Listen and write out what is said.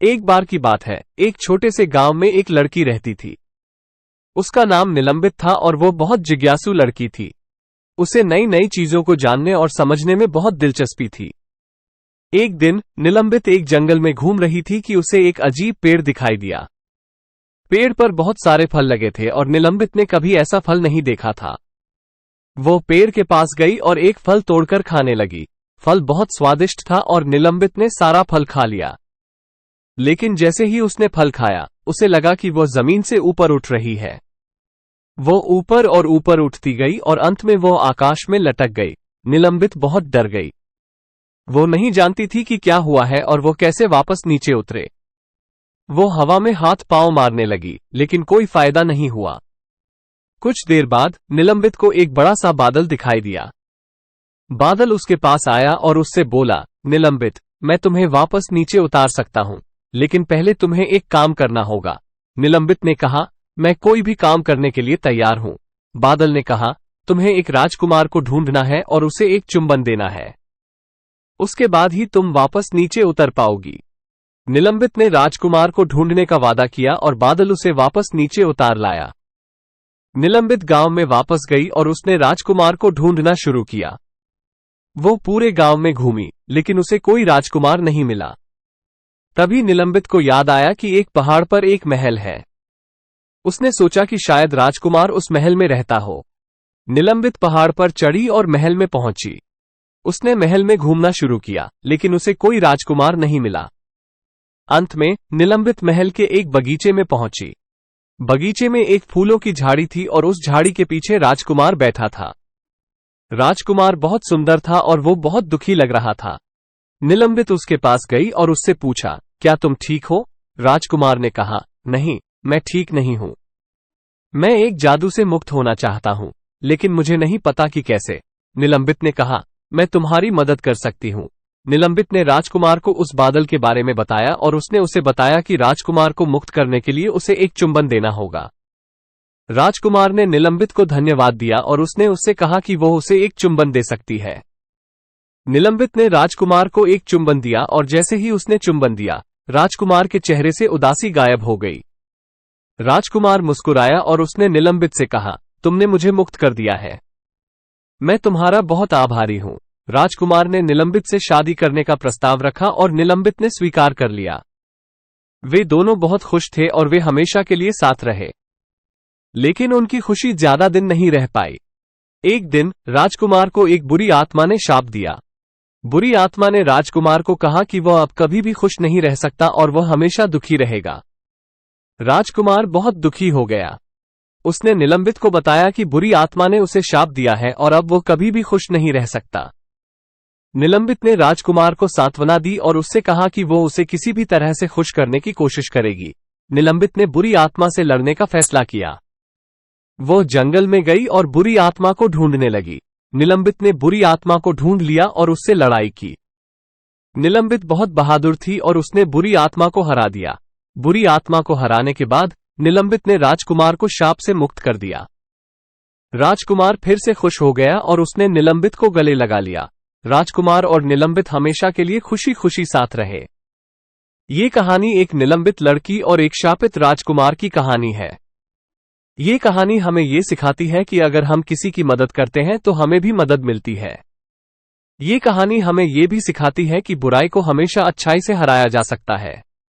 एक बार की बात है, एक छोटे से गांव में एक लड़की रहती थी। उसका नाम निलंबित था और वो बहुत जिज्ञासु लड़की थी। उसे नई नई चीजों को जानने और समझने में बहुत दिलचस्पी थी। एक दिन निलंबित एक जंगल में घूम रही थी कि उसे एक अजीब पेड़ दिखाई दिया। पेड़ पर बहुत सारे फल लगे थे और निलंबित ने कभी ऐसा फल नहीं देखा था। वो पेड़ के पास गई और एक फल तोड़कर खाने लगी। फल बहुत स्वादिष्ट था और निलंबित ने सारा फल खा लिया। लेकिन जैसे ही उसने फल खाया, उसे लगा कि वो जमीन से ऊपर उठ रही है। वो ऊपर और ऊपर उठती गई और अंत में वो आकाश में लटक गई। निलंबित बहुत डर गई। वो नहीं जानती थी कि क्या हुआ है और वो कैसे वापस नीचे उतरे। वो हवा में हाथ पांव मारने लगी, लेकिन कोई फायदा नहीं हुआ। कुछ देर बाद निलंबित को एक बड़ा सा बादल दिखाई दिया। बादल उसके पास आया और उससे बोला, निलंबित, मैं तुम्हें वापस नीचे उतार सकता हूं, लेकिन पहले तुम्हें एक काम करना होगा। निलंबित ने कहा, मैं कोई भी काम करने के लिए तैयार हूं। बादल ने कहा, तुम्हें एक राजकुमार को ढूंढना है और उसे एक चुंबन देना है। उसके बाद ही तुम वापस नीचे उतर पाओगी। निलंबित ने राजकुमार को ढूंढने का वादा किया और बादल उसे वापस नीचे उतार लाया। निलंबित गांव में वापस गई और उसने राजकुमार को ढूंढना शुरू किया। वो पूरे गांव में घूमी, लेकिन उसे कोई राजकुमार नहीं मिला। तभी निलंबित को याद आया कि एक पहाड़ पर एक महल है। उसने सोचा कि शायद राजकुमार उस महल में रहता हो। निलंबित पहाड़ पर चढ़ी और महल में पहुंची। उसने महल में घूमना शुरू किया, लेकिन उसे कोई राजकुमार नहीं मिला। अंत में निलंबित महल के एक बगीचे में पहुंची। बगीचे में एक फूलों की झाड़ी थी और उस झाड़ी के पीछे राजकुमार बैठा था। राजकुमार बहुत सुंदर था और वो बहुत दुखी लग रहा था। निलंबित उसके पास गई और उससे पूछा, क्या तुम ठीक हो? राजकुमार ने कहा, नहीं, मैं ठीक नहीं हूं। मैं एक जादू से मुक्त होना चाहता हूं, लेकिन मुझे नहीं पता कि कैसे। निलंबित ने कहा, मैं तुम्हारी मदद कर सकती हूं। निलंबित ने राजकुमार को उस बादल के बारे में बताया और उसने उसे बताया कि राजकुमार को मुक्त करने के लिए उसे एक चुंबन देना होगा। राजकुमार ने निलंबित को धन्यवाद दिया और उसने उससे कहा कि वो उसे एक चुंबन दे सकती है। निलंबित ने राजकुमार को एक चुंबन दिया और जैसे ही उसने चुंबन दिया, राजकुमार के चेहरे से उदासी गायब हो गई। राजकुमार मुस्कुराया और उसने निलंबित से कहा, तुमने मुझे मुक्त कर दिया है। मैं तुम्हारा बहुत आभारी हूं। राजकुमार ने निलंबित से शादी करने का प्रस्ताव रखा और निलंबित ने स्वीकार कर लिया। वे दोनों बहुत खुश थे और वे हमेशा के लिए साथ रहे। लेकिन उनकी खुशी ज्यादा दिन नहीं रह पाई। एक दिन राजकुमार को एक बुरी आत्मा ने शाप दिया। बुरी आत्मा ने राजकुमार को कहा कि वह अब कभी भी खुश नहीं रह सकता और वह हमेशा दुखी रहेगा। राजकुमार बहुत दुखी हो गया। उसने निलंबित को बताया कि बुरी आत्मा ने उसे शाप दिया है और अब वो कभी भी खुश नहीं रह सकता। निलंबित ने राजकुमार को सांत्वना दी और उससे कहा कि वो उसे किसी भी तरह से खुश करने की कोशिश करेगी। निलंबित ने बुरी आत्मा से लड़ने का फैसला किया। वो जंगल में गई और बुरी आत्मा को ढूंढने लगी। निलंबित ने बुरी आत्मा को ढूंढ लिया और उससे लड़ाई की। निलंबित बहुत बहादुर थी और उसने बुरी आत्मा को हरा दिया। बुरी आत्मा को हराने के बाद निलंबित ने राजकुमार को शाप से मुक्त कर दिया। राजकुमार फिर से खुश हो गया और उसने निलंबित को गले लगा लिया। राजकुमार और निलंबित हमेशा के लिए खुशी खुशी साथ रहे। ये कहानी एक निलंबित लड़की और एक शापित राजकुमार की कहानी है। ये कहानी हमें ये सिखाती है कि अगर हम किसी की मदद करते हैं तो हमें भी मदद मिलती है। ये कहानी हमें ये भी सिखाती है कि बुराई को हमेशा अच्छाई से हराया जा सकता है।